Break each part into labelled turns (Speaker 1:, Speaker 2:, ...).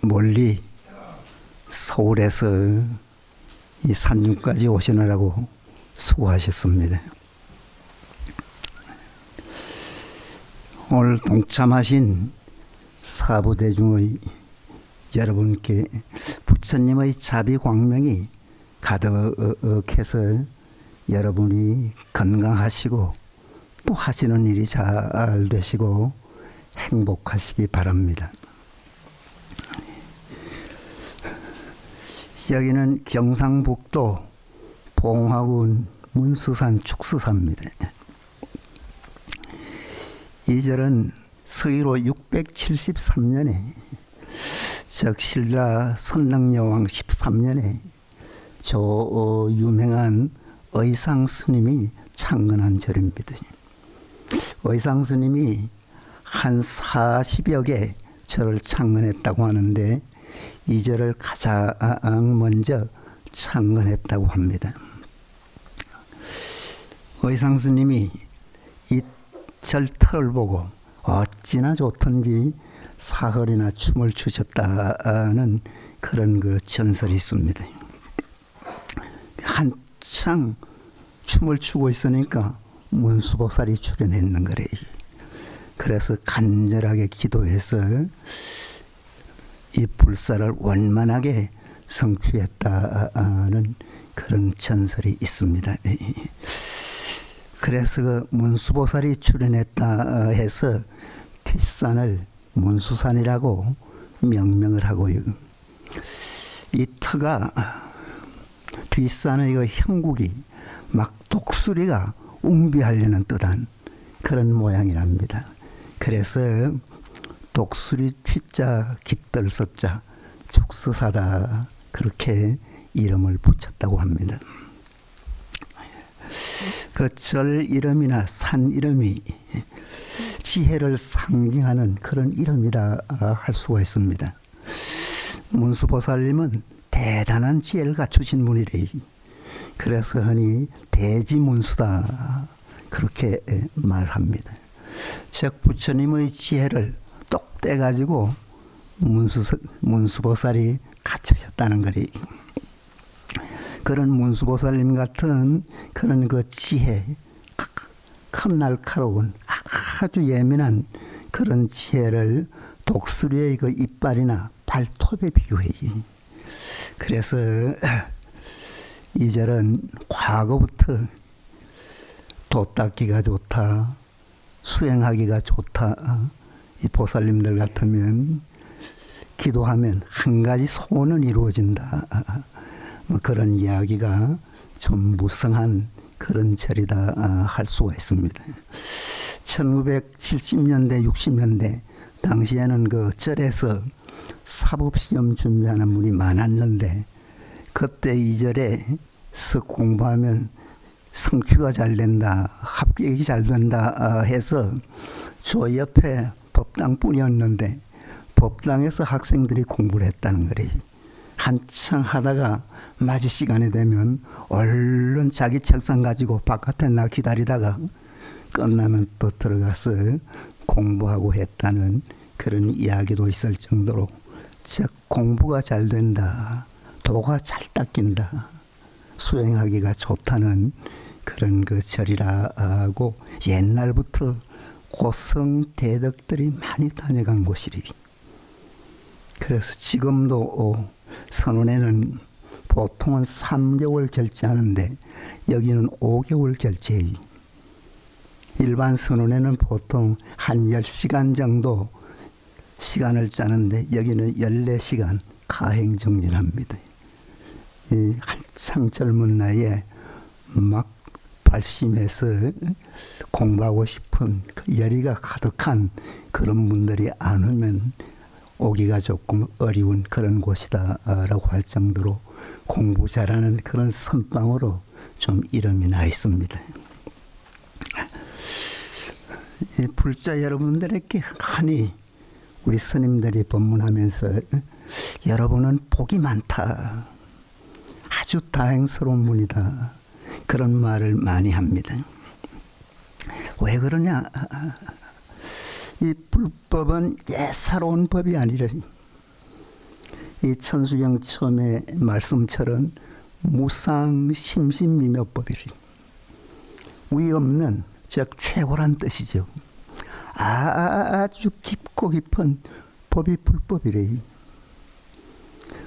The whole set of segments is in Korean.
Speaker 1: 멀리 서울에서 이 산중까지 오시느라고 수고하셨습니다. 오늘 동참하신 사부대중의 여러분께 부처님의 자비광명이 가득해서 여러분이 건강하시고 또 하시는 일이 잘 되시고 행복하시기 바랍니다. 여기는 경상북도 봉화군 문수산 축수사입니다. 이 절은 서기로 673년에 즉 신라 선릉여왕 13년에 저 유명한 의상 스님이 창건한 절입니다. 의상 스님이 한 40여 개 절을 창건했다고 하는데 이 절을 가장 먼저 창건했다고 합니다. 의상 스님이 이 절 터를 보고 어찌나 좋던지 사흘이나 춤을 추셨다는 그런 그 전설이 있습니다. 한창 춤을 추고 있으니까 문수보살이 출연했는 거래요. 그래서 간절하게 기도해서 이 불사를 원만하게 성취했다는 그런 전설이 있습니다. 그래서 그 문수보살이 출연했다 해서 뒷산을 문수산이라고 명명을 하고요. 이 터가 뒷산의 그 형국이 막 독수리가 웅비하려는 듯한 그런 모양이랍니다. 그래서 독수리 쥐자 깃들서자 축서사다 그렇게 이름을 붙였다고 합니다. 그 절 이름이나 산 이름이 지혜를 상징하는 그런 이름이라 할 수가 있습니다. 문수보살님은 대단한 지혜를 갖추신 분이래. 그래서 흔히 대지문수다 그렇게 말합니다. 즉 부처님의 지혜를 똑 떼가지고 문수보살이 갖추셨다는 거리. 그런 문수보살님 같은 그런 그 지혜, 큰 날카로운 아주 예민한 그런 지혜를 독수리의 그 이빨이나 발톱에 비교해. 그래서 이 절은 과거부터 도 닦기가 좋다, 수행하기가 좋다. 이 보살님들 같으면 기도하면 한 가지 소원은 이루어진다. 뭐 그런 이야기가 좀 무성한 그런 절이다 할 수가 있습니다. 1970년대, 60년대 당시에는 그 절에서 사법시험 준비하는 분이 많았는데 그때 이 절에서 공부하면 성취가 잘 된다, 합격이 잘 된다 해서 저 옆에 법당뿐이었는데 법당에서 학생들이 공부를 했다는 거래. 한창 하다가 맞이 시간이 되면 얼른 자기 책상 가지고 바깥에 나 기다리다가 끝나면 또 들어가서 공부하고 했다는 그런 이야기도 있을 정도로 즉 공부가 잘 된다, 도가 잘 닦인다, 수행하기가 좋다는 그런 그 절이라고 옛날부터 고성 대덕들이 많이 다녀간 곳이리. 그래서 지금도 선원에는 보통은 3개월 결제하는데 여기는 5개월 결제해. 일반 선원에는 보통 한 10시간 정도 시간을 짜는데 여기는 14시간 가행정진합니다. 이 한창 젊은 나이에 막 발심해서 공부하고 싶은 그 열의가 가득한 그런 분들이 안 오면 오기가 조금 어려운 그런 곳이다라고 할 정도로 공부 잘하는 그런 선방으로 좀 이름이 나 있습니다. 이 불자 여러분들에게 흔히 우리 스님들이 법문하면서 여러분은 복이 많다, 아주 다행스러운 분이다 그런 말을 많이 합니다. 왜 그러냐? 이 불법은 예사로운 법이 아니라 이 천수경 처음에 말씀처럼 무상심신미묘법이래. 위 없는, 즉 최고란 뜻이죠. 아주 깊고 깊은 법이 불법이래.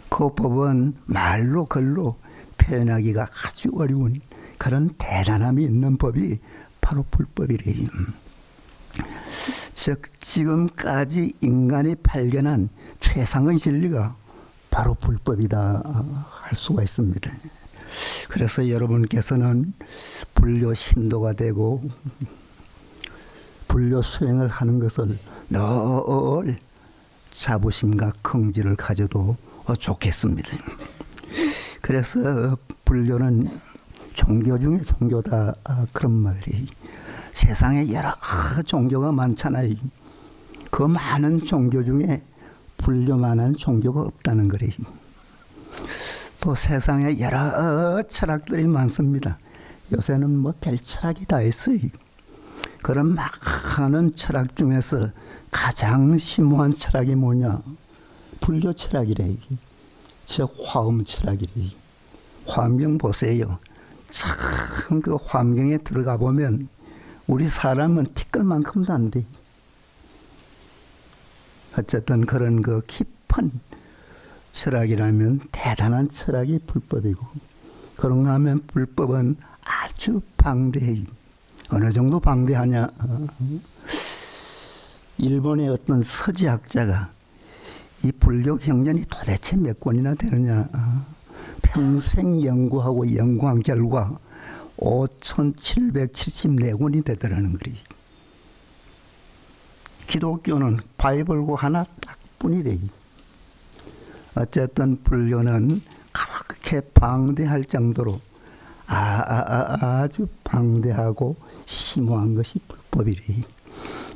Speaker 1: 그 법은 말로 글로 표현하기가 아주 어려운 그런 대단함이 있는 법이 바로 불법이래. 즉 지금까지 인간이 발견한 최상의 진리가 바로 불법이다 할 수가 있습니다. 그래서 여러분께서는 불교 신도가 되고 불교 수행을 하는 것을 늘 자부심과 긍지를 가져도 좋겠습니다. 그래서 불교는 종교 중에 종교다 그런 말이. 세상에 여러 종교가 많잖아요. 그 많은 종교 중에 불교만한 종교가 없다는 거래요. 또 세상에 여러 철학들이 많습니다. 요새는 뭐 별 철학이 다 있어요. 그런 많은 철학 중에서 가장 심오한 철학이 뭐냐? 불교 철학이래. 즉 화엄 철학이래. 화엄경 보세요. 참 그 화엄경에 들어가 보면 우리 사람은 티끌만큼도 안 돼. 어쨌든 그런 그 깊은 철학이라면 대단한 철학이 불법이고, 그런가 하면 불법은 아주 방대해. 어느 정도 방대하냐? 일본의 어떤 서지학자가 이 불교 경전이 도대체 몇 권이나 되느냐? 평생 연구하고 연구한 결과 5,774권이 되더라는 거리. 기독교는 바이블고 하나 딱뿐이래. 어쨌든 불교는 그렇게 방대할 정도로 아주 방대하고 심오한 것이 불법이래.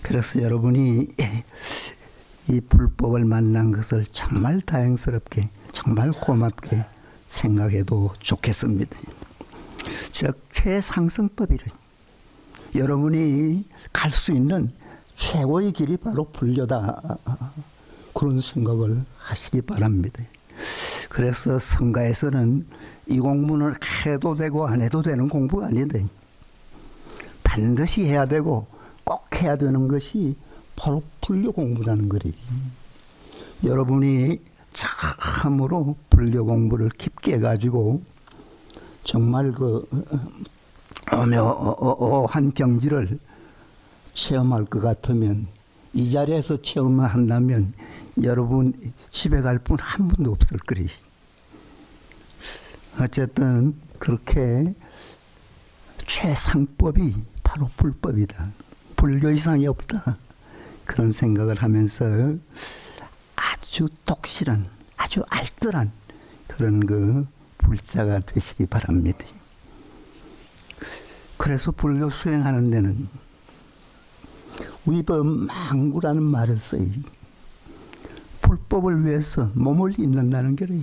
Speaker 1: 그래서 여러분이 이 불법을 만난 것을 정말 다행스럽게, 정말 고맙게 생각해도 좋겠습니다. 즉 최상승법이래. 여러분이 갈 수 있는 최고의 길이 바로 불교다. 그런 생각을 하시기 바랍니다. 그래서 성가에서는 이 공부는 해도 되고 안 해도 되는 공부가 아니다. 반드시 해야 되고 꼭 해야 되는 것이 바로 불교 공부라는 거리. 여러분이 참으로 불교 공부를 깊게 해가지고 정말 그 오묘한 경지를 체험할 것 같으면, 이 자리에서 체험을 한다면 여러분 집에 갈 분 한 분도 없을 거리. 어쨌든 그렇게 최상법이 바로 불법이다. 불교 이상이 없다. 그런 생각을 하면서 아주 독실한, 아주 알뜰한 그런 그 불자가 되시기 바랍니다. 그래서 불교 수행하는 데는 위법망구라는 말을 써요. 불법을 위해서 몸을 잃는다는 거래.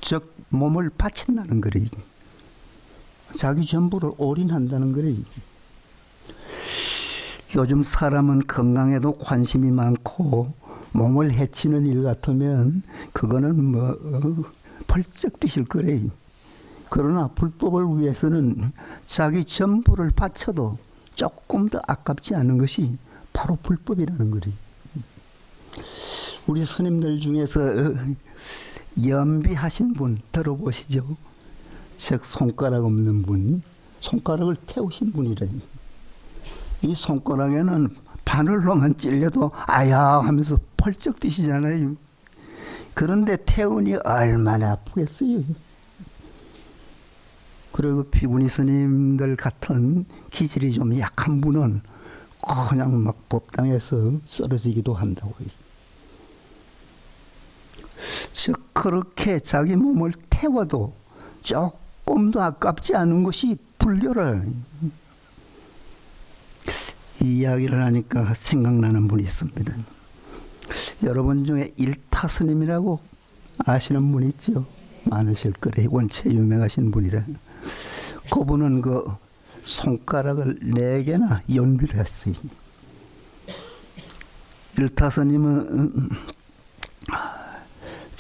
Speaker 1: 즉 몸을 바친다는 거래. 자기 전부를 올인한다는 거래. 요즘 사람은 건강에도 관심이 많고 몸을 해치는 일 같으면 그거는 뭐 펄쩍 뛰실 거래. 그러나 불법을 위해서는 자기 전부를 바쳐도 조금 더 아깝지 않은 것이 바로 불법이라는 거리. 우리 스님들 중에서 연비하신 분 들어보시죠? 즉 손가락 없는 분, 손가락을 태우신 분이래. 이 손가락에는 바늘로만 찔려도 아야 하면서 펄쩍 뛰시잖아요. 그런데 태우니 얼마나 아프겠어요. 그리고 비구니 스님들 같은 기질이 좀 약한 분은 그냥 막 법당에서 쓰러지기도 한다고요. 즉 그렇게 자기 몸을 태워도 조금도 아깝지 않은 것이 불교를. 이 이야기를 하니까 생각나는 분이 있습니다. 여러분 중에 일타 스님이라고 아시는 분 있죠? 많으실 거래요. 원체 유명하신 분이라. 그분은 그 손가락을 4개나 연비를 했어요. 일타 스님은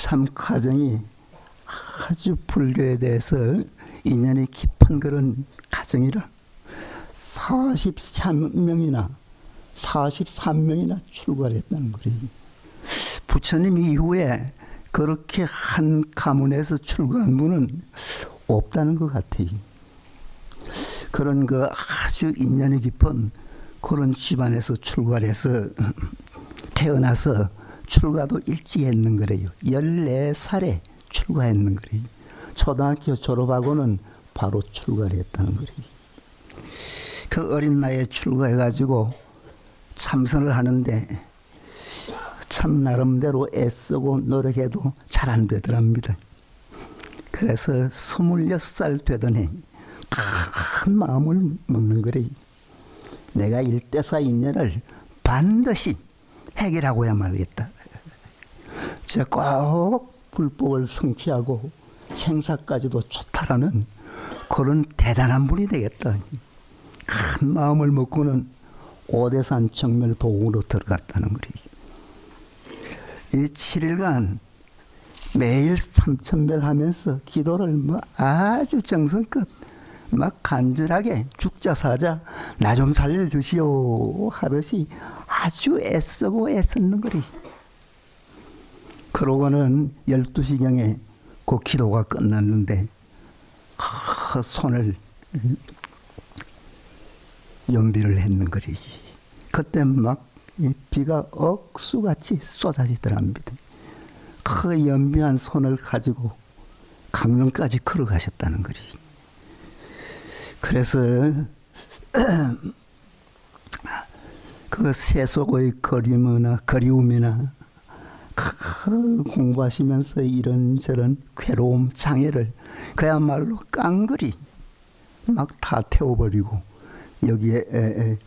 Speaker 1: 참 가정이 아주 불교에 대해서 인연이 깊은 그런 가정이라 43명이나 출가를 했다는 거예요. 부처님 이후에 그렇게 한 가문에서 출가한 분은 없다는 것 같아요. 그런 그 아주 인연이 깊은 그런 집안에서 출가를 해서 태어나서 출가도 일찍 했는 거래요. 14살에 출가했는 거래요. 초등학교 졸업하고는 바로 출가를 했다는 거래요. 그 어린 나이에 출가해가지고 참선을 하는데 참 나름대로 애쓰고 노력해도 잘 안 되더랍니다. 그래서 26살 되더니 큰 마음을 먹는 거래요. 내가 일대사 인연을 반드시 해결하고야 말겠다. 제가 꼭 불법을 성취하고 생사까지도 좋다라는 그런 대단한 분이 되겠다. 큰 마음을 먹고는 오대산 정멸보궁으로 들어갔다는 거예요. 이 7일간 매일 삼천별 하면서 기도를 뭐 아주 정성껏 막 간절하게 죽자 사자 나 좀 살려주시오 하듯이 아주 애쓰고 애쓰는 거리. 그러고는 12시경에 그 기도가 끝났는데 손을 연비를 했는 거리. 그때 막 비가 억수같이 쏟아지더랍니다. 그 연비한 손을 가지고 강릉까지 걸어가셨다는 거리. 그래서 그 세속의 그리움이나 공부하시면서 이런저런 괴로움, 장애를 그야말로 깡그리 막 다 태워버리고 여기에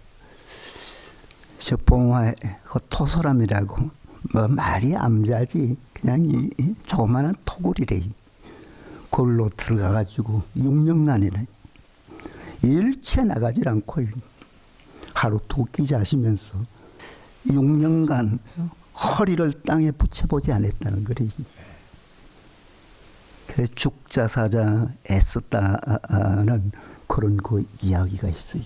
Speaker 1: 저 봉화에 그 토소람이라고 뭐 말이 암자지 그냥 이 조그마한 토굴이래. 그걸로 들어가가지고 6년간이네. 일체 나가질 않고 하루 두 끼 자시면서 6년간 허리를 땅에 붙여보지 않았다는 거래. 그래 죽자 사자 애썼다는 그런 그 이야기가 있어요.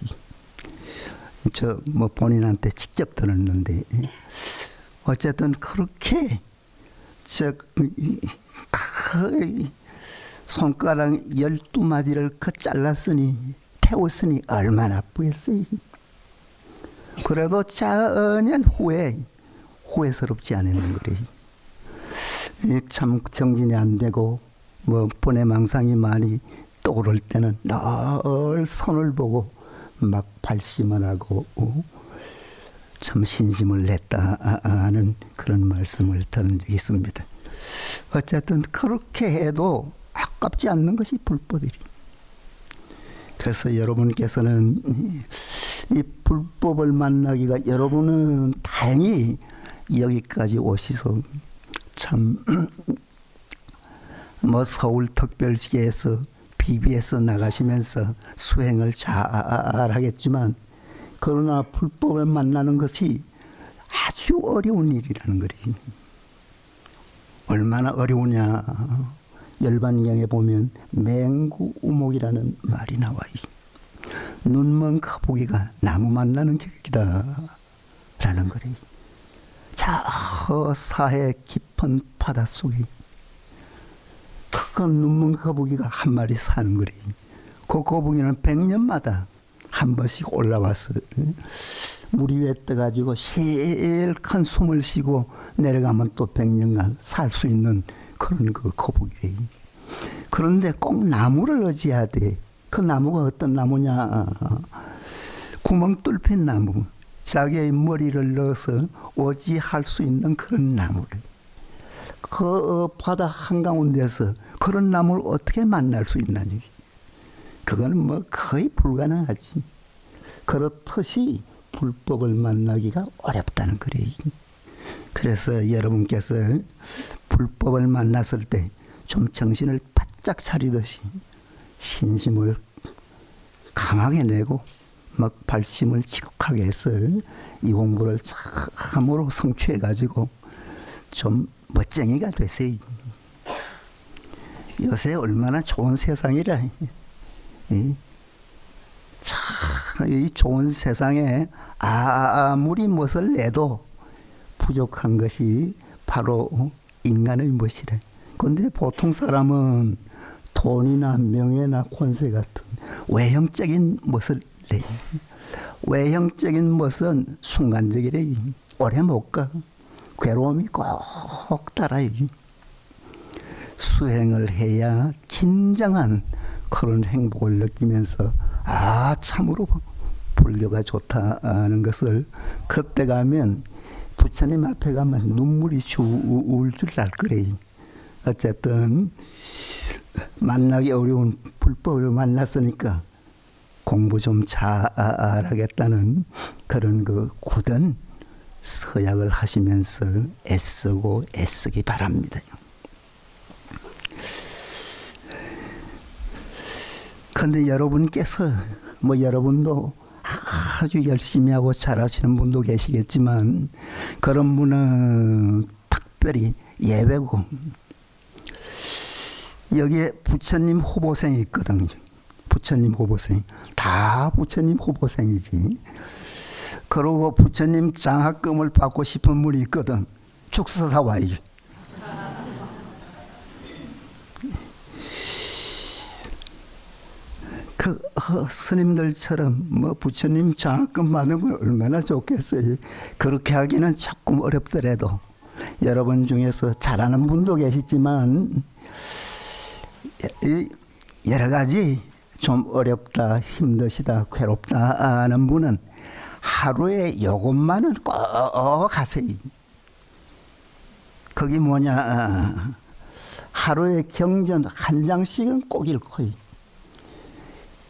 Speaker 1: 저 뭐 본인한테 직접 들었는데 어쨌든 그렇게 저 손가락 12마디를 그 잘랐으니 태웠으니 얼마나 아프겠어요. 그래도 전혀 후회스럽지 않았는 거래. 참 정진이 안 되고 뭐 번외망상이 많이 떠오를 때는 늘 손을 보고 막 발심을 하고 참 신심을 냈다는 그런 말씀을 들은 적이 있습니다. 어쨌든 그렇게 해도 아깝지 않는 것이 불법이리. 그래서 여러분께서는 이 불법을 만나기가 여러분은 다행히 여기까지 오시서 참 뭐 서울특별시에서 BB에서 나가시면서 수행을 잘 하겠지만 그러나 불법을 만나는 것이 아주 어려운 일이라는 거리. 얼마나 어려우냐. 열반경에 보면 맹구우목이라는 말이 나와요. 눈먼 거북이가 나무 만나는 격이다 라는 거리. 저 사해 깊은 바닷속에 큰 눈먼 거북이가 한 마리 사는 거리. 그 거북이는 100년마다 한 번씩 올라와서 물 위에 떠가지고 실컷 숨을 쉬고 내려가면 또 100년간 살 수 있는 그런 그 거북이래. 그런데 꼭 나무를 의지해야 돼. 그 나무가 어떤 나무냐. 구멍 뚫힌 나무. 자기의 머리를 넣어서 의지할 수 있는 그런 나무를. 그 바다 한가운데서 그런 나무를 어떻게 만날 수 있나니. 그건 뭐 거의 불가능하지. 그렇듯이 불법을 만나기가 어렵다는 거래. 그래서 여러분께서 불법을 만났을 때 좀 정신을 바짝 차리듯이 신심을 강하게 내고 막 발심을 지극하게 해서 이 공부를 참으로 성취해 가지고 좀 멋쟁이가 되세요. 요새 얼마나 좋은 세상이라. 참, 이 좋은 세상에 아무리 무엇을 내도 부족한 것이 바로 인간의 멋이래. 그런데 보통 사람은 돈이나 명예나 권세 같은 외형적인 멋을 내. 외형적인 멋은 순간적이래. 오래 못 가. 괴로움이 꼭 따라요. 수행을 해야 진정한 그런 행복을 느끼면서 참으로 불교가 좋다는 것을 그때 가면 부처님 앞에 가면 눈물이 줄줄 날 거래. 어쨌든 만나기 어려운 불법을 만났으니까 공부 좀 잘하겠다는 그런 그 굳은 서약을 하시면서 애쓰고 애쓰기 바랍니다. 그런데 여러분께서 여러분도 아주 열심히 하고 잘하시는 분도 계시겠지만 그런 분은 특별히 예외고 여기에 부처님 후보생이 있거든요. 부처님 후보생. 다 부처님 후보생이지. 그러고 부처님 장학금을 받고 싶은 분이 있거든. 축사사 와요. 스님들처럼 부처님 장학금 받으면 얼마나 좋겠어요. 그렇게 하기는 조금 어렵더라도 여러분 중에서 잘하는 분도 계시지만 여러 가지 좀 어렵다, 힘드시다, 괴롭다 하는 분은 하루에 요것만은 꼭 하세요. 그게 뭐냐? 하루에 경전 한 장씩은 꼭 읽고요.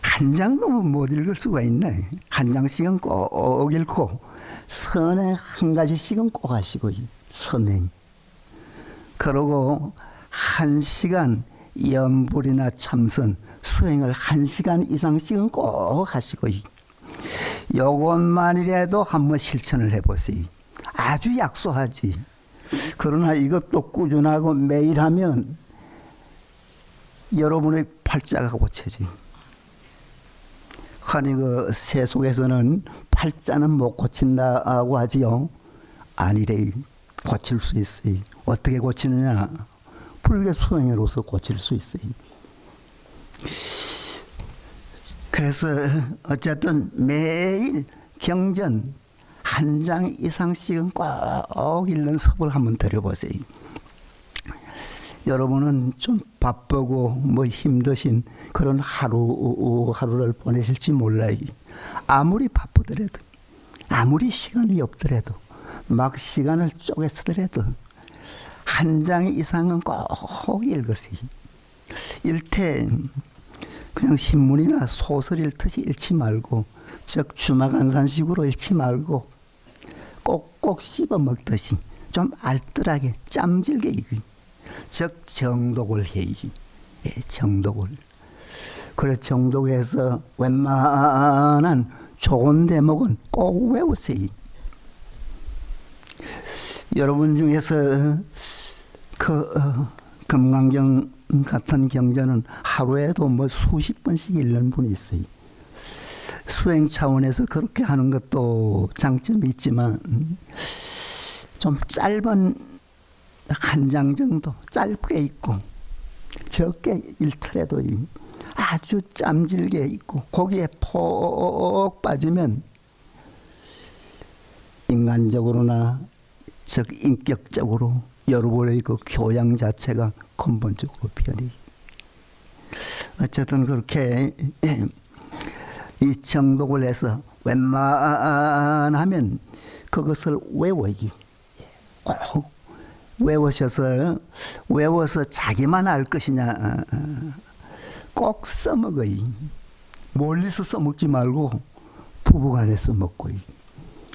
Speaker 1: 한 장도 못 읽을 수가 있네. 한 장씩은 꼭 읽고 선행 한 가지씩은 꼭 하시고요. 선행. 그러고 1시간 염불이나 참선 수행을 1시간 이상씩은 꼭 하시고요. 요것만이라도 한번 실천을 해보세요. 아주 약소하지. 그러나 이것도 꾸준하고 매일 하면 여러분의 팔자가 고쳐지. 아니 세속에서는 팔자는 못 고친다고 하지요. 아니래. 고칠 수 있어요. 어떻게 고치느냐? 불교 수행으로서 고칠 수 있어요. 그래서 어쨌든 매일 경전 1장 이상씩은 꼭 읽는 섭을 한번 들여보세요. 여러분은 좀 바쁘고 힘드신 그런 하루를 보내실지 몰라요. 아무리 바쁘더라도, 아무리 시간이 없더라도, 막 시간을 쪼개 쓰더라도 1장 이상은 꼭 읽으세요. 일태 그냥 신문이나 소설 읽듯이 읽지 말고, 즉 주마간산식으로 읽지 말고 꼭꼭 씹어 먹듯이 좀 알뜰하게 짬질게 읽어요. 즉 정독을 해요. 정독을. 그래 정독해서 웬만한 좋은 대목은 꼭 외우세요. 여러분 중에서 금강경 같은 경전은 하루에도 수십 번씩 읽는 분이 있어요. 수행 차원에서 그렇게 하는 것도 장점이 있지만 좀 짧은 1장 정도 짧게 읽고 적게 읽더라도 아주 짬질게 읽고 거기에 폭 빠지면 인간적으로나 즉 인격적으로 여러분의 그 교양 자체가 근본적으로 변해. 어쨌든 그렇게 이 정독을 해서 웬만하면 그것을 외워요. 꼭 외워서 자기만 알 것이냐. 꼭 써먹어요. 멀리서 써먹지 말고 부부간에 써먹고요.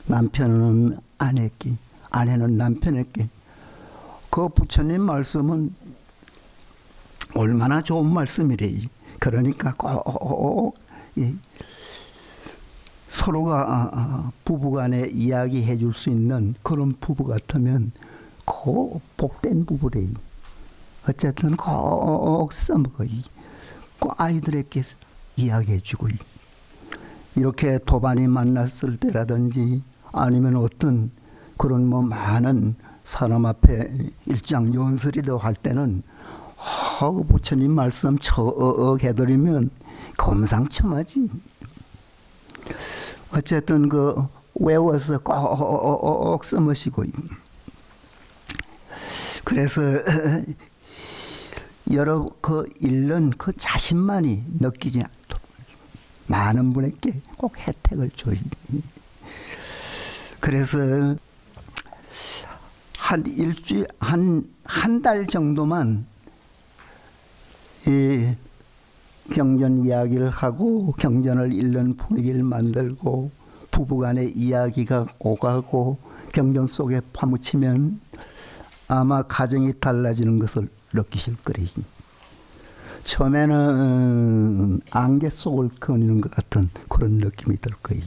Speaker 1: 남편은 아내께, 아내는 남편에게. 그 부처님 말씀은 얼마나 좋은 말씀이래. 그러니까 꼭 서로가 부부간에 이야기해 줄 수 있는 그런 부부 같으면 그 복된 부부래. 어쨌든 꼭 써먹어요. 꼭 아이들에게 이야기해주고 이렇게 도반이 만났을 때라든지 아니면 어떤 그런 뭐 많은 사람 앞에 일장 연설이라고 할 때는 부처님 말씀 척 해드리면 검상첨화지. 어쨌든 그 외워서 꼭 써머시고 그래서 여러 그 잃는 그 자신만이 느끼지 않도록 많은 분에게 꼭 혜택을 줘요. 그래서 한 일주일 한 달 정도만 이 경전 이야기를 하고 경전을 읽는 분위기를 만들고 부부간의 이야기가 오가고 경전 속에 파묻히면 아마 가정이 달라지는 것을 느끼실 거예요. 처음에는 안개 속을 거니는 것 같은 그런 느낌이 들 거예요.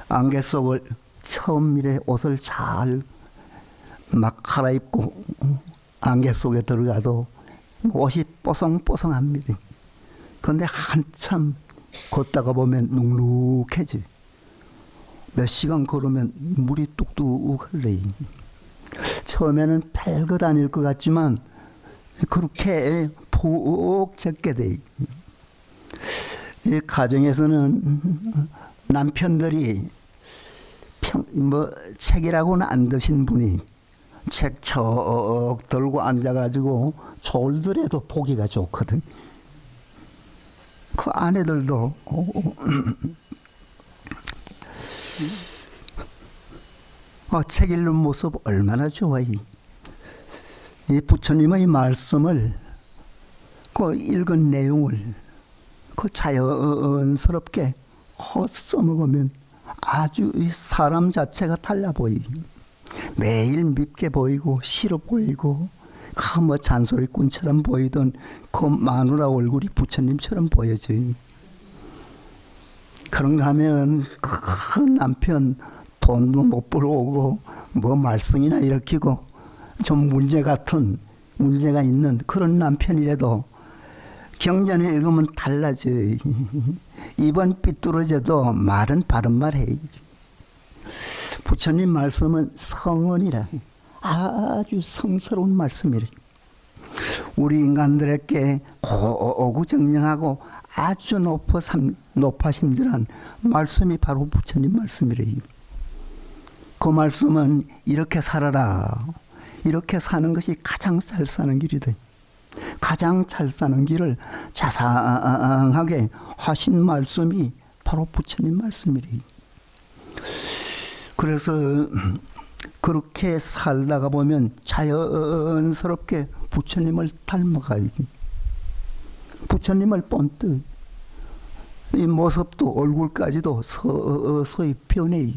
Speaker 1: 안개 속을 처음 일에 옷을 잘 막 갈아입고 안개 속에 들어가도 옷이 뽀송뽀송합니다. 그런데 한참 걷다가 보면 눅눅해지. 몇 시간 걸으면 물이 뚝뚝 흘러요. 처음에는 별거 아닐 것 같지만 그렇게 푹 젖게 돼요. 이 가정에서는 남편들이 책이라고는 안 드신 분이 책 척 들고 앉아가지고 졸더라도 보기가 좋거든. 그 아내들도 책 읽는 모습 얼마나 좋아요. 이 부처님의 말씀을 그 읽은 내용을 그 자연스럽게 써먹으면 아주 사람 자체가 달라 보이. 매일 밉게 보이고 싫어 보이고 뭐 잔소리꾼처럼 보이던 그 마누라 얼굴이 부처님처럼 보여져요. 그런가 하면 그 남편 돈도 못 벌어오고 뭐 말썽이나 일으키고 좀 문제가 있는 그런 남편이라도 경전을 읽으면 달라져요. 입은 삐뚤어져도 말은 바른 말 해요. 부처님 말씀은 성언이라 아주 성스러운 말씀이래. 우리 인간들에게 고구정령하고 아주 높아심질한 말씀이 바로 부처님 말씀이래. 그 말씀은 이렇게 살아라. 이렇게 사는 것이 가장 잘 사는 길이다. 가장 잘 사는 길을 자상하게 하신 말씀이 바로 부처님 말씀이래. 그래서 그렇게 살다가 보면 자연스럽게 부처님을 닮아가요. 부처님을 본뜻 이 모습도 얼굴까지도 서서히 변해요.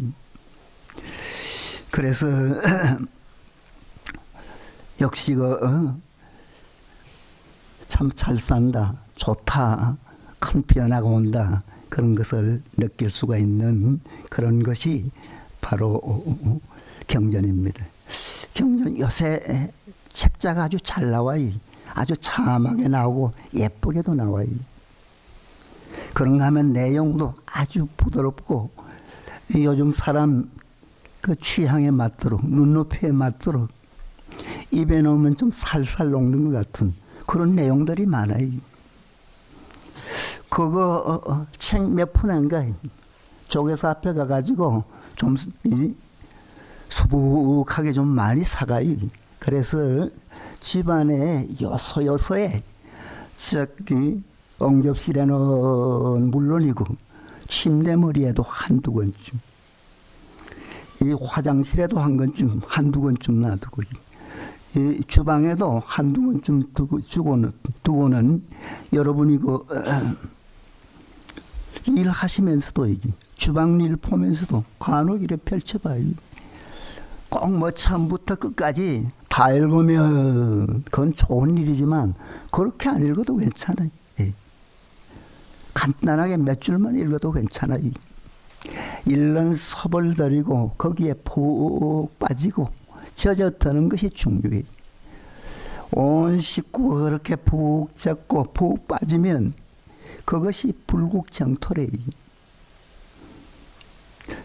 Speaker 1: 그래서 역시 참 잘 산다, 좋다, 큰 변화가 온다, 그런 것을 느낄 수가 있는 그런 것이 바로 경전입니다. 경전 요새 책자가 아주 잘 나와요. 아주 참하게 나오고 예쁘게도 나와요. 그런가 하면 내용도 아주 부드럽고 요즘 사람 그 취향에 맞도록 눈높이에 맞도록 입에 넣으면 좀 살살 녹는 것 같은 그런 내용들이 많아요. 그거 책 몇 푼인가 조계사 앞에 가가지고 좀 수북하게 좀 많이 사가요. 그래서 집안에 요소요소에 저기 엉접실에는 물론이고 침대머리에도 한두 권쯤, 이 화장실에도 한두 권쯤 놔두고, 이 주방에도 한두 권쯤 두고는 여러분이 일하시면서도 주방 일 보면서도 간혹 이렇게 펼쳐봐요. 꼭 뭐 처음부터 끝까지 다 읽으면 그건 좋은 일이지만 그렇게 안 읽어도 괜찮아요. 간단하게 몇 줄만 읽어도 괜찮아요. 읽는 섭을 들이고 거기에 푹 빠지고 젖어드는 것이 중요해요. 온 식구가 그렇게 푹 잡고 푹 빠지면 그것이 불국정토래.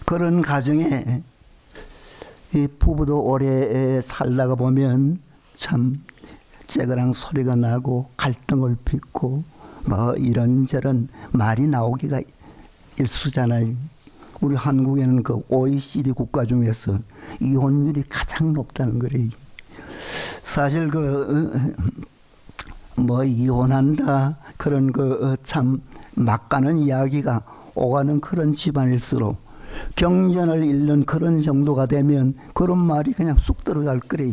Speaker 1: 그런 가정에 이 부부도 오래 살다가 보면 참 째그랑 소리가 나고 갈등을 빚고 뭐 이런저런 말이 나오기가 일수잖아요. 우리 한국에는 그 OECD 국가 중에서 이혼율이 가장 높다는 거래요. 사실 뭐 이혼한다 그런 참 막가는 이야기가 오가는 그런 집안일수록 경전을 읽는 그런 정도가 되면 그런 말이 그냥 쑥 들어갈 거래.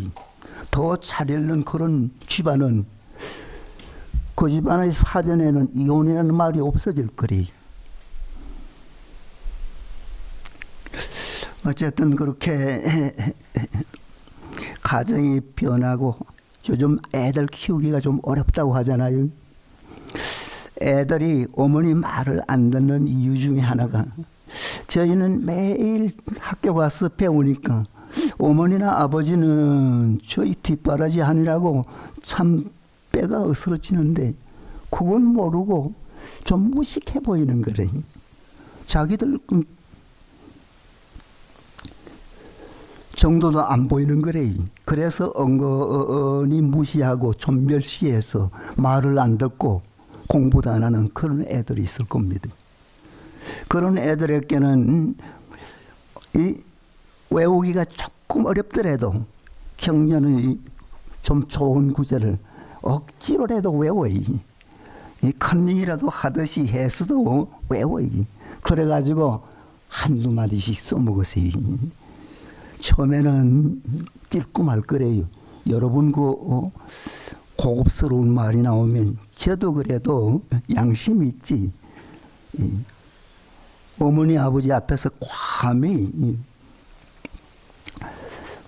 Speaker 1: 더 잘 읽는 그런 집안은 그 집안의 사전에는 이혼이라는 말이 없어질 거래. 어쨌든 그렇게 가정이 변하고 요즘 애들 키우기가 좀 어렵다고 하잖아요. 애들이 어머니 말을 안 듣는 이유 중에 하나가 저희는 매일 학교 가서 배우니까 어머니나 아버지는 저희 뒷바라지 하느라고 참 뼈가 으스러지는데 그건 모르고 좀 무식해 보이는 거래. 자기들 정도도 안 보이는 거래. 그래서 엉거니 무시하고 좀 멸시해서 말을 안 듣고 공부도 안 하는 그런 애들이 있을 겁니다. 그런 애들에게는 이 외우기가 조금 어렵더라도 경전의 좀 좋은 구절을 억지로라도 외워요. 이 컨닝이라도 하듯이 해서도 외워요. 그래가지고 한두 마디씩 써먹으세요. 처음에는 찔고 말 거래요. 여러분 고급스러운 말이 나오면 저도 그래도 양심이 있지. 어머니 아버지 앞에서 감히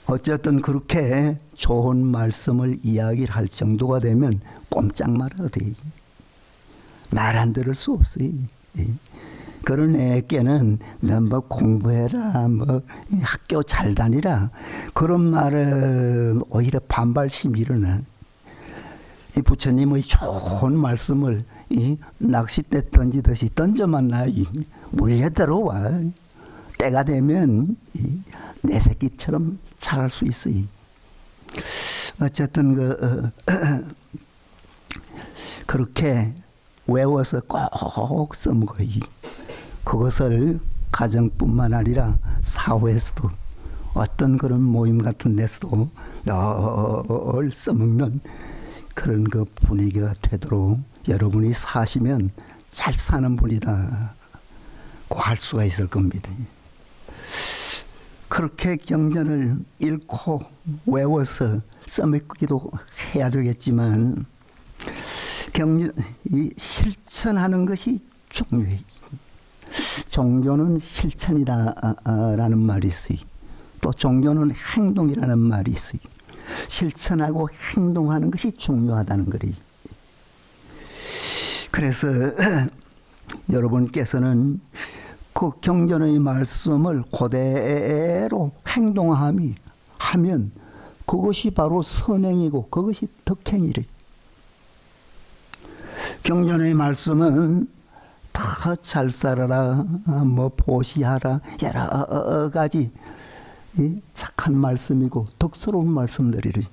Speaker 1: 어쨌든 그렇게 좋은 말씀을 이야기를 할 정도가 되면 꼼짝 말아도 돼. 말 안 들을 수 없어요. 그런 애에게는 뭐 공부해라, 뭐 학교 잘 다니라 그런 말은 오히려 반발심이 일어나. 이 부처님의 좋은 말씀을 낚싯대 던지듯이 던져만 놔요. 물려 들어와. 때가 되면 내 새끼처럼 자랄 수 있어요. 어쨌든 그렇게 외워서 꼭 써먹어요. 그것을 가정뿐만 아니라 사회에서도 어떤 그런 모임 같은 데서도 늘 써먹는 그런 그 분위기가 되도록 여러분이 사시면 잘 사는 분이다 고 할 수가 있을 겁니다. 그렇게 경전을 읽고 외워서 써먹기도 해야 되겠지만 이 실천하는 것이 중요해요. 종교는 실천이다라는 말이 있어요. 또 종교는 행동이라는 말이 있어요. 실천하고 행동하는 것이 중요하다는 거래요. 그래서 여러분께서는 그 경전의 말씀을 그대로 행동하면 그것이 바로 선행이고 그것이 덕행이래. 경전의 말씀은 다 잘 살아라, 뭐 보시하라 여러 가지 착한 말씀이고 덕스러운 말씀들이래.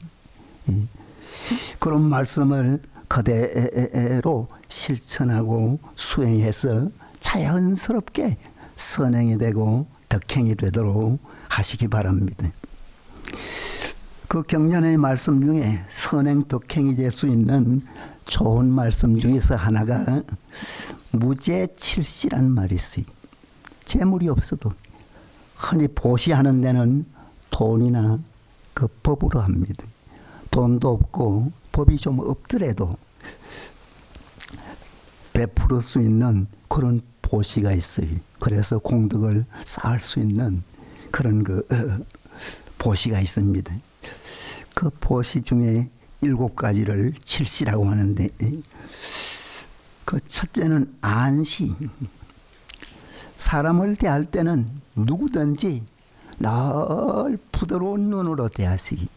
Speaker 1: 그런 말씀을 그대로 실천하고 수행해서 자연스럽게 선행이 되고 덕행이 되도록 하시기 바랍니다. 그 경전의 말씀 중에 선행 덕행이 될 수 있는 좋은 말씀 중에서 하나가 무재칠시란 말이 있어요. 재물이 없어도 흔히 보시하는 데는 돈이나 그 법으로 합니다. 돈도 없고 법이 좀 없더라도 베풀을 수 있는 그런 보시가 있어요. 그래서 공덕을 쌓을 수 있는 그런 보시가 있습니다. 그 보시 중에 7가지를 칠시라고 하는데 그 첫째는 안시. 사람을 대할 때는 누구든지 늘 부드러운 눈으로 대하시기.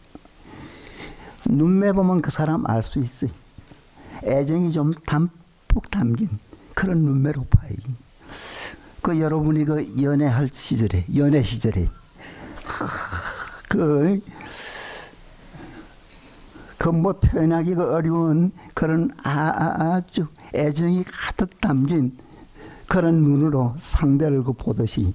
Speaker 1: 눈매 보면 그 사람 알 수 있어요. 애정이 좀 담뿍 담긴 그런 눈매로 봐요. 그 여러분이 그 연애 시절에 그 뭐 표현하기가 어려운 그런 아주 애정이 가득 담긴 그런 눈으로 상대를 보듯이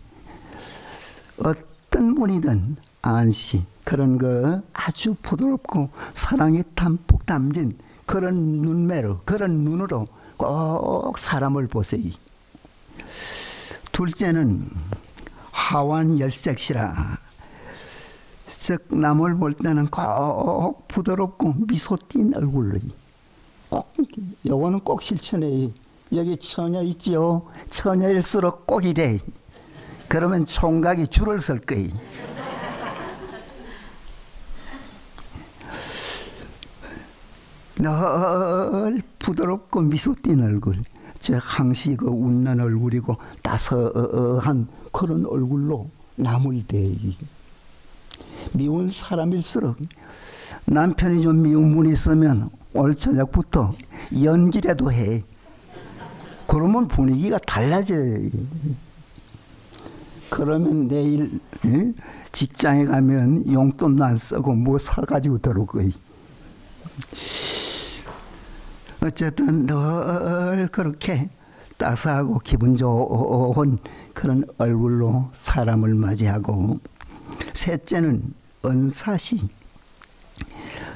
Speaker 1: 어떤 분이든 안씨 그런 거 아주 부드럽고 사랑이 담뿍 담긴 그런 눈매로 그런 눈으로 꼭 사람을 보세요. 둘째는 하완열색시라. 즉 남을 볼 때는 꼭 부드럽고 미소 띈 얼굴로 꼭 요거는 꼭 실천해. 여기 처녀 있지요. 처녀일수록 꼭 이래. 그러면 총각이 줄을 설 거예요. 늘 부드럽고 미소 띈 얼굴, 즉 항시 그 웃는 얼굴이고 따스한 그런 얼굴로 남을 대해. 미운 사람일수록 남편이 좀 미운 분이 있으면 오늘 저녁부터 연기라도 해. 그러면 분위기가 달라져요. 그러면 내일 직장에 가면 용돈도 안 쓰고 뭐 사가지고 들어올 거예요. 어쨌든 늘 그렇게 따스하고 기분 좋은 그런 얼굴로 사람을 맞이하고, 셋째는 은사시.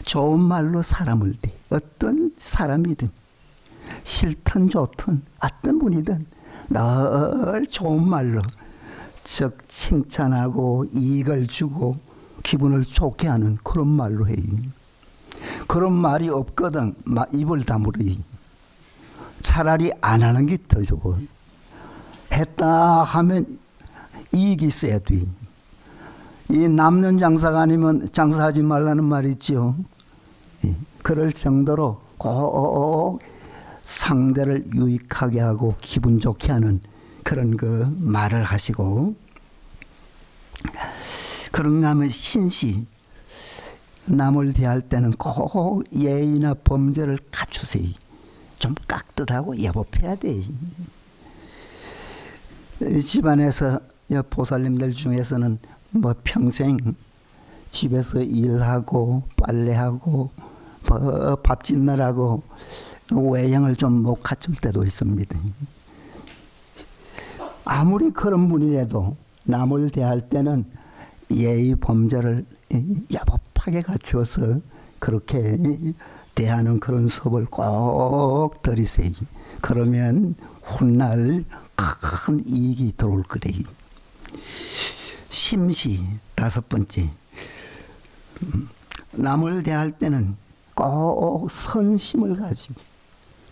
Speaker 1: 좋은 말로 사람을 대. 어떤 사람이든 싫든 좋든 어떤 분이든 늘 좋은 말로, 즉 칭찬하고 이익을 주고 기분을 좋게 하는 그런 말로 해요. 그런 말이 없거든 입을 다물어요. 차라리 안 하는 게 더 좋고, 했다 하면 이익이 있어야 돼. 이 남는 장사가 아니면 장사하지 말라는 말 있죠. 그럴 정도로 꼭 상대를 유익하게 하고 기분 좋게 하는 그런 그 말을 하시고, 그런가 하면 신시. 남을 대할 때는 꼭 예의나 범죄를 갖추세요. 좀 깍듯하고 예법해야 돼. 집안에서 보살님들 중에서는 뭐 평생 집에서 일하고 빨래하고 밥 짓느라고 외형을 좀 못 갖출 때도 있습니다. 아무리 그런 분이라도 남을 대할 때는 예의 범죄를 야법하게 갖추어서 그렇게 대하는 그런 수업을 꼭 들이세요. 그러면 훗날 큰 이익이 들어올 거래요. 심시. 다섯 번째, 남을 대할 때는 꼭 선심을 가지고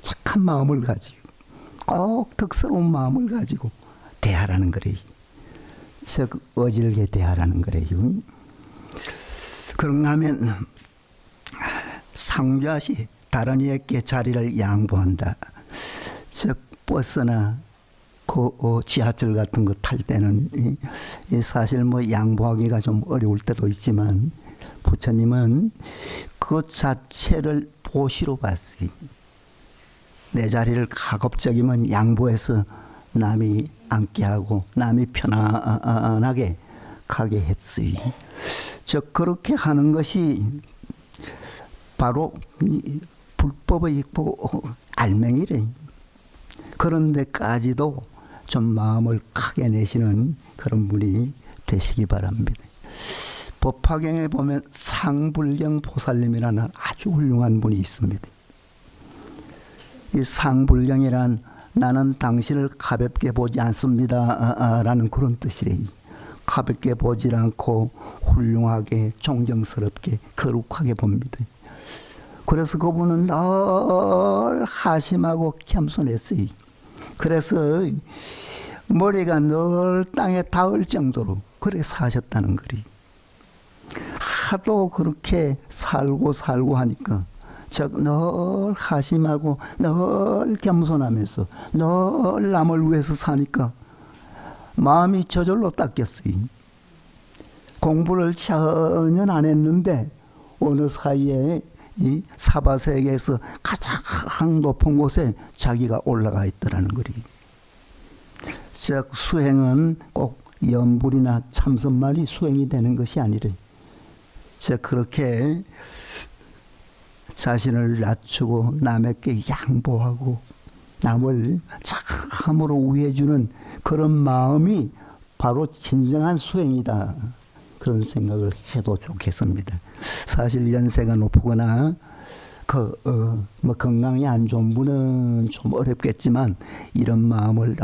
Speaker 1: 착한 마음을 가지고 꼭 덕스러운 마음을 가지고 대하라는 거래요. 즉 어질게 대하라는 거래요. 그런가 하면 상주하시. 다른 이에게 자리를 양보한다. 즉 버스나 그 지하철 같은 거 탈 때는 사실 뭐 양보하기가 좀 어려울 때도 있지만, 부처님은 그 자체를 보시로 봤어요. 내 자리를 가급적이면 양보해서 남이 앉게 하고 남이 편안하게 가게 했어요. 즉 그렇게 하는 것이 바로 불법의 알맹이래. 그런 데까지도 좀 마음을 크게 내시는 그런 분이 되시기 바랍니다. 법화경에 보면 상불경 보살님이라는 아주 훌륭한 분이 있습니다. 이 상불경이란 나는 당신을 가볍게 보지 않습니다 라는 그런 뜻이래요. 가볍게 보지 않고 훌륭하게 존경스럽게 거룩하게 봅니다. 그래서 그분은 늘 하심하고 겸손했어요. 그래서 머리가 늘 땅에 닿을 정도로 그렇게 사셨다는 거리. 하도 그렇게 살고 하니까 즉 늘 하심하고 늘 겸손하면서 늘 남을 위해서 사니까 마음이 저절로 닦였어요. 공부를 전혀 안 했는데 어느 사이에 이 사바세계에서 가장 높은 곳에 자기가 올라가 있더라는 거리. 즉 수행은 꼭 염불이나 참선만이 수행이 되는 것이 아니래. 즉 그렇게 자신을 낮추고 남에게 양보하고 남을 참으로 우애해주는 그런 마음이 바로 진정한 수행이다. 그런 생각을 해도 좋겠습니다. 사실 연세가 높거나 뭐 건강이 안 좋은 분은 좀 어렵겠지만 이런 마음을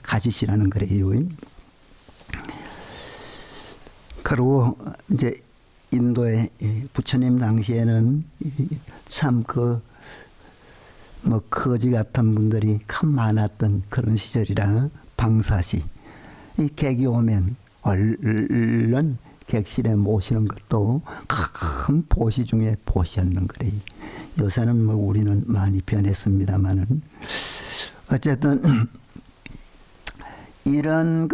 Speaker 1: 가지시라는 거래요. 그리고 이제 인도의 부처님 당시에는 참 뭐 거지 같은 분들이 참 많았던 그런 시절이라 방사시 이 객이 오면 얼른 객실에 모시는 것도 큰 보시 중에 보시였는 거래. 요새는 뭐 우리는 많이 변했습니다만은 어쨌든 이런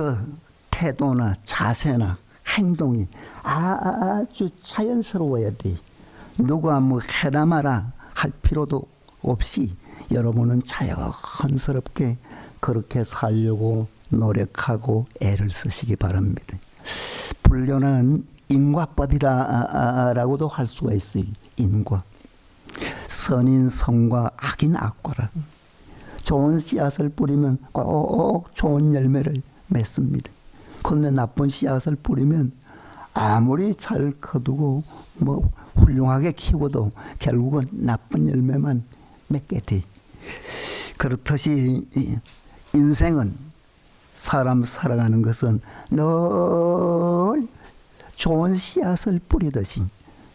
Speaker 1: 태도나 자세나 행동이 아주 자연스러워야 돼. 누가 뭐 해라 마라 할 필요도 없이 여러분은 자연스럽게 그렇게 살려고 노력하고 애를 쓰시기 바랍니다. 불교는 인과법이라고도 할 수가 있어요. 인과. 선인 선과 악인 악과라. 좋은 씨앗을 뿌리면 꼭 좋은 열매를 맺습니다. 그런데 나쁜 씨앗을 뿌리면 아무리 잘 거두고 뭐 훌륭하게 키워도 결국은 나쁜 열매만 맺게 돼. 그렇듯이 인생은 사람 살아가는 것은 늘 좋은 씨앗을 뿌리듯이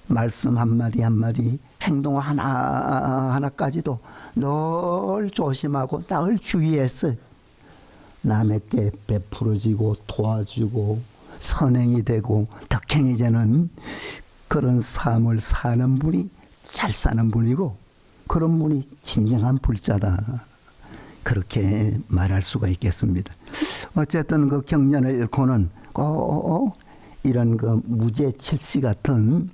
Speaker 1: 말씀 한마디 한마디 행동 하나하나까지도 늘 조심하고 늘 주의해서 남에게 베풀어지고 도와주고 선행이 되고 덕행이 되는 그런 삶을 사는 분이 잘 사는 분이고 그런 분이 진정한 불자다. 그렇게 말할 수가 있겠습니다. 어쨌든 그 경전을 읽고는 꼭 이런 무죄칠시 같은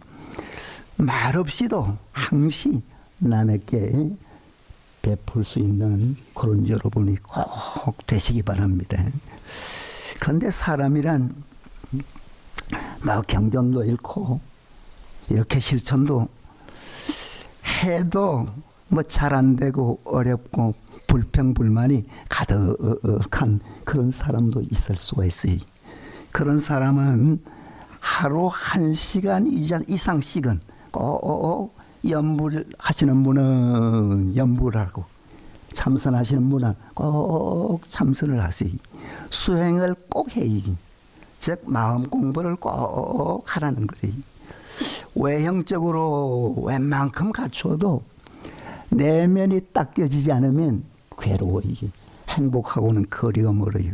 Speaker 1: 말없이도 항시 남에게 베풀 수 있는 그런 여러분이 꼭 되시기 바랍니다. 그런데 사람이란 뭐 경전도 읽고 이렇게 실천도 해도 뭐 잘 안 되고 어렵고 불평불만이 가득한 그런 사람도 있을 수가 있어요. 그런 사람은 하루 1시간 이상씩은 꼭 염불하시는 분은 염불하고 참선하시는 분은 꼭 참선을 하세요. 수행을 꼭 해요. 즉 마음 공부를 꼭 하라는 거예요. 외형적으로 웬만큼 갖춰도 내면이 닦여지지 않으면 괴로워요. 행복하고는 거리가 멀어요.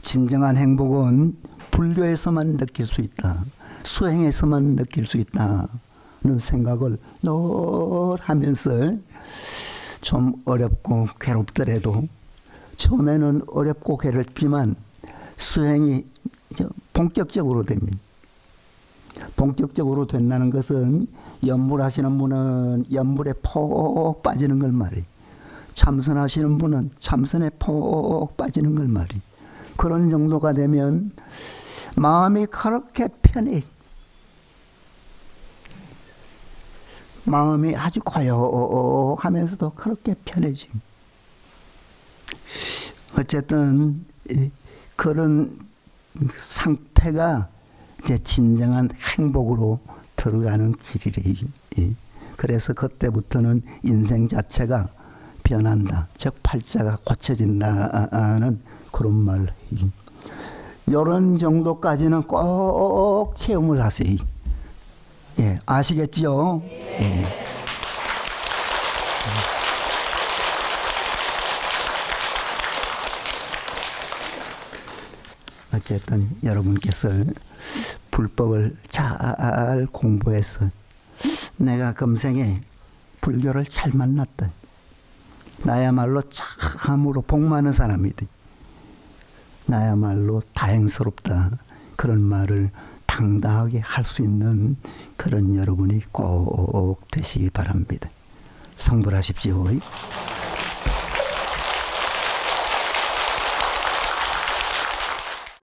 Speaker 1: 진정한 행복은 불교에서만 느낄 수 있다. 수행에서만 느낄 수 있다는 생각을 늘 하면서 좀 어렵고 괴롭더라도 처음에는 어렵고 괴롭지만 수행이 본격적으로 됩니다. 본격적으로 된다는 것은 염불하시는 분은 염불에 폭 빠지는 걸 말이에요. 참선하시는 분은 참선에 폭 빠지는 걸 말이에요. 그런 정도가 되면 마음이 그렇게 편해. 마음이 아주 고요하면서도 그렇게 편해지. 어쨌든 그런 상태가 이제 진정한 행복으로 들어가는 길이래요. 그래서 그때부터는 인생 자체가 변한다. 즉 팔자가 고쳐진다는 그런 말을 해요. 이런 정도까지는 꼭 체험을 하세요. 예, 아시겠죠? 예. 어쨌든 여러분께서 불법을 잘 공부해서 내가 금생에 불교를 잘 만났다. 나야말로 참으로 복 많은 사람이다. 나야말로 다행스럽다. 그런 말을 다 당당하게 할 수 있는 그런 여러분이 꼭 되시기 바랍니다. 성불하십시오.